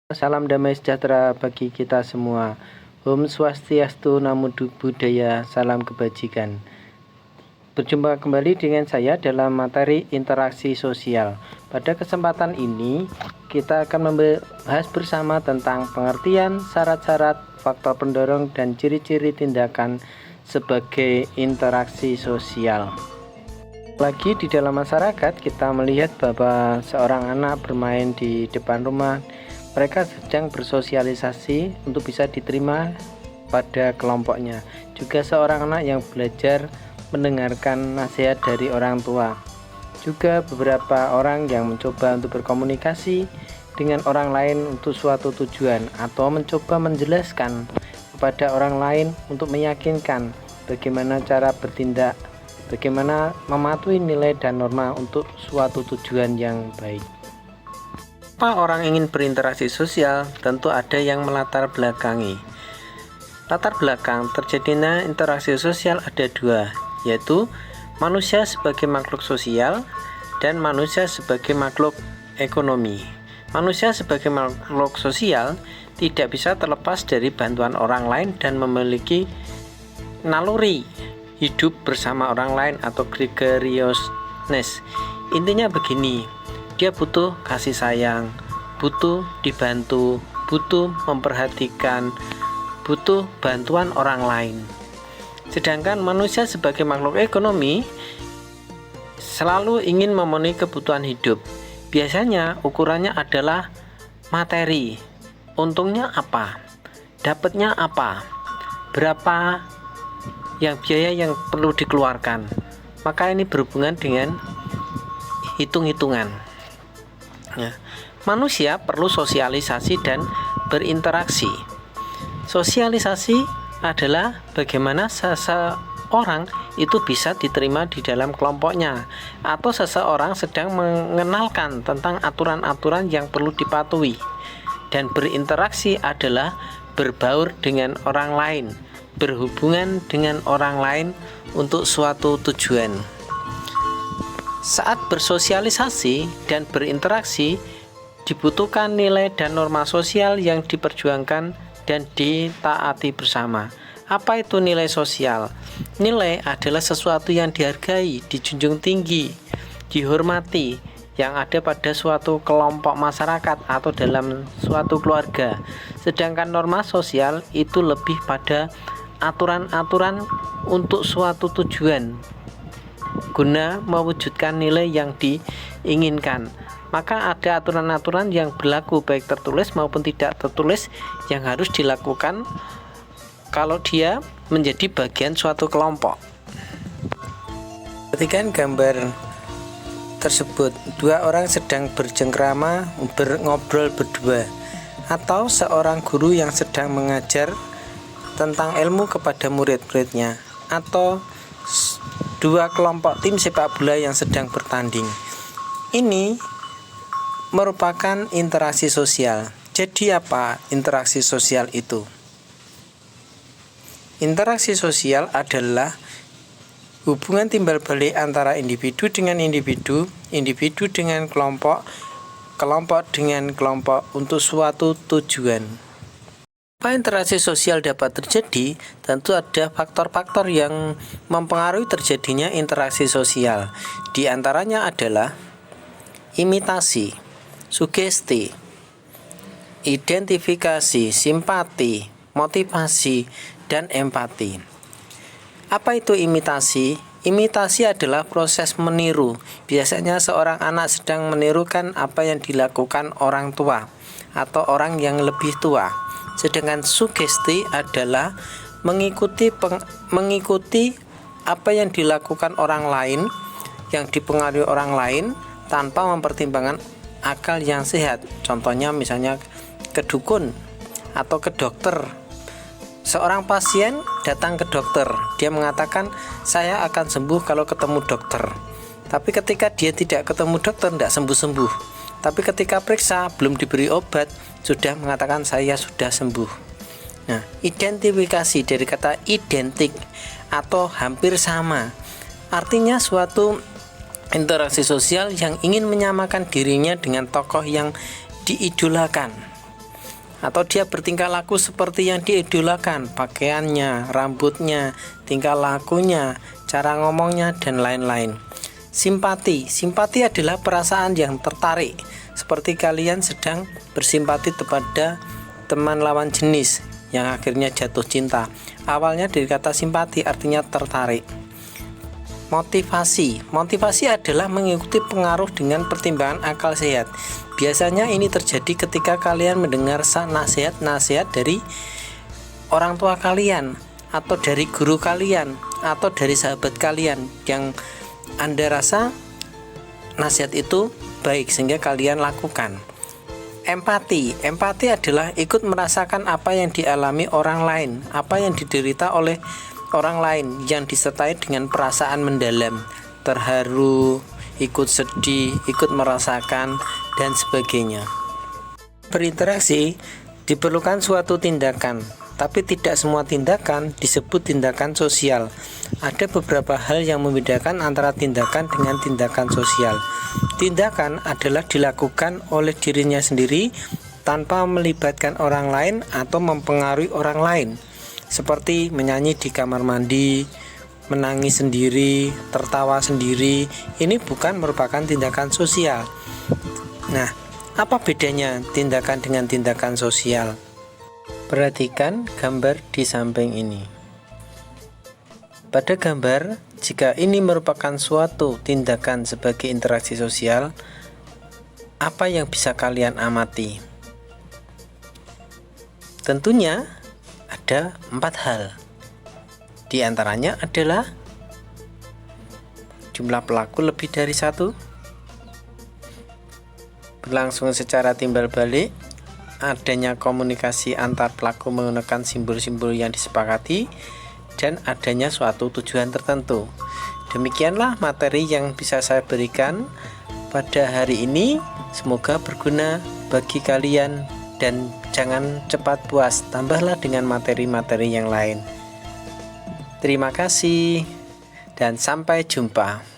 Salam damai sejahtera bagi kita semua. Om Swastiastu, Namo Buddhaya, salam kebajikan. Berjumpa kembali dengan saya dalam materi interaksi sosial. Pada kesempatan ini, kita akan membahas bersama tentang pengertian, syarat-syarat, faktor pendorong, dan ciri-ciri tindakan sebagai interaksi sosial. Lagi di dalam masyarakat, kita melihat bahwa seorang anak bermain di depan rumah. Mereka sedang bersosialisasi untuk bisa diterima pada kelompoknya. Juga seorang anak yang belajar mendengarkan nasihat dari orang tua. Juga beberapa orang yang mencoba untuk berkomunikasi dengan orang lain untuk suatu tujuan, atau mencoba menjelaskan kepada orang lain untuk meyakinkan bagaimana cara bertindak, bagaimana mematuhi nilai dan norma untuk suatu tujuan yang baik. Apa orang ingin berinteraksi sosial? Tentu ada yang melatar belakangi. Latar belakang terjadinya interaksi sosial ada dua, yaitu manusia sebagai makhluk sosial dan manusia sebagai makhluk ekonomi. Manusia sebagai makhluk sosial tidak bisa terlepas dari bantuan orang lain dan memiliki naluri hidup bersama orang lain atau gregariousness. Intinya begini, dia butuh kasih sayang, butuh dibantu, butuh memperhatikan, butuh bantuan orang lain. Sedangkan manusia sebagai makhluk ekonomi selalu ingin memenuhi kebutuhan hidup. Biasanya ukurannya adalah materi. Untungnya apa? Dapatnya apa? Berapa biaya yang perlu dikeluarkan? Maka ini berhubungan dengan hitung-hitungan. Manusia perlu sosialisasi dan berinteraksi. Sosialisasi adalah bagaimana seseorang itu bisa diterima di dalam kelompoknya, atau seseorang sedang mengenalkan tentang aturan-aturan yang perlu dipatuhi. Dan berinteraksi adalah berbaur dengan orang lain, berhubungan dengan orang lain untuk suatu tujuan. Saat bersosialisasi dan berinteraksi, dibutuhkan nilai dan norma sosial yang diperjuangkan dan ditaati bersama. Apa itu nilai sosial? Nilai adalah sesuatu yang dihargai, dijunjung tinggi, dihormati, yang ada pada suatu kelompok masyarakat atau dalam suatu keluarga. Sedangkan norma sosial itu lebih pada aturan-aturan untuk suatu tujuan, guna mewujudkan nilai yang diinginkan. Maka ada aturan-aturan yang berlaku baik tertulis maupun tidak tertulis yang harus dilakukan kalau dia menjadi bagian suatu kelompok. Perhatikan gambar tersebut. Dua orang sedang bercengkrama, ngobrol berdua, atau seorang guru yang sedang mengajar tentang ilmu kepada murid-muridnya, atau dua kelompok tim sepak bola yang sedang bertanding. Ini merupakan interaksi sosial. Jadi apa interaksi sosial itu? Interaksi sosial adalah hubungan timbal balik antara individu dengan individu, individu dengan kelompok, kelompok dengan kelompok untuk suatu tujuan. Apa interaksi sosial dapat terjadi? Tentu ada faktor-faktor yang mempengaruhi terjadinya interaksi sosial. Di antaranya adalah imitasi, sugesti, identifikasi, simpati, motivasi, dan empati. Apa itu imitasi? Imitasi adalah proses meniru. Biasanya seorang anak sedang menirukan apa yang dilakukan orang tua atau orang yang lebih tua. Sedangkan sugesti adalah mengikuti apa yang dilakukan orang lain, yang dipengaruhi orang lain tanpa mempertimbangkan akal yang sehat. Contohnya misalnya ke dukun atau ke dokter. Seorang pasien datang ke dokter, dia mengatakan saya akan sembuh kalau ketemu dokter. Tapi ketika dia tidak ketemu dokter, tidak sembuh-sembuh. Tapi ketika periksa belum diberi obat, sudah mengatakan saya sudah sembuh. Nah, identifikasi dari kata identik atau hampir sama, artinya suatu interaksi sosial yang ingin menyamakan dirinya dengan tokoh yang diidolakan. atau dia bertingkah laku seperti yang diidolakan, pakaiannya, rambutnya, tingkah lakunya, cara ngomongnya, dan lain-lain. Simpati adalah perasaan yang tertarik, seperti kalian sedang bersimpati kepada teman lawan jenis yang akhirnya jatuh cinta. Awalnya dari kata simpati, artinya tertarik. Motivasi adalah mengikuti pengaruh dengan pertimbangan akal sehat. Biasanya ini terjadi ketika kalian mendengar nasihat dari orang tua kalian, atau dari guru kalian, atau dari sahabat kalian yang Anda rasa nasihat itu baik sehingga kalian lakukan. Empati adalah ikut merasakan apa yang dialami orang lain, apa yang diderita oleh orang lain, yang disertai dengan perasaan mendalam, terharu, ikut sedih, ikut merasakan, dan sebagainya. Berinteraksi diperlukan suatu tindakan, tapi tidak semua tindakan disebut tindakan sosial. Ada beberapa hal yang membedakan antara tindakan dengan tindakan sosial. Tindakan adalah dilakukan oleh dirinya sendiri tanpa melibatkan orang lain atau mempengaruhi orang lain, seperti menyanyi di kamar mandi, menangis sendiri, tertawa sendiri. Ini bukan merupakan tindakan sosial. Nah, apa bedanya tindakan dengan tindakan sosial? Perhatikan gambar di samping ini. Pada gambar, jika ini merupakan suatu tindakan sebagai interaksi sosial, apa yang bisa kalian amati? Tentunya ada 4 hal. Di antaranya adalah jumlah pelaku lebih dari 1, berlangsung secara timbal balik, adanya komunikasi antar pelaku menggunakan simbol-simbol yang disepakati, dan adanya suatu tujuan tertentu. Demikianlah materi yang bisa saya berikan pada hari ini. Semoga berguna bagi kalian dan jangan cepat puas, tambahlah dengan materi-materi yang lain. Terima kasih dan sampai jumpa.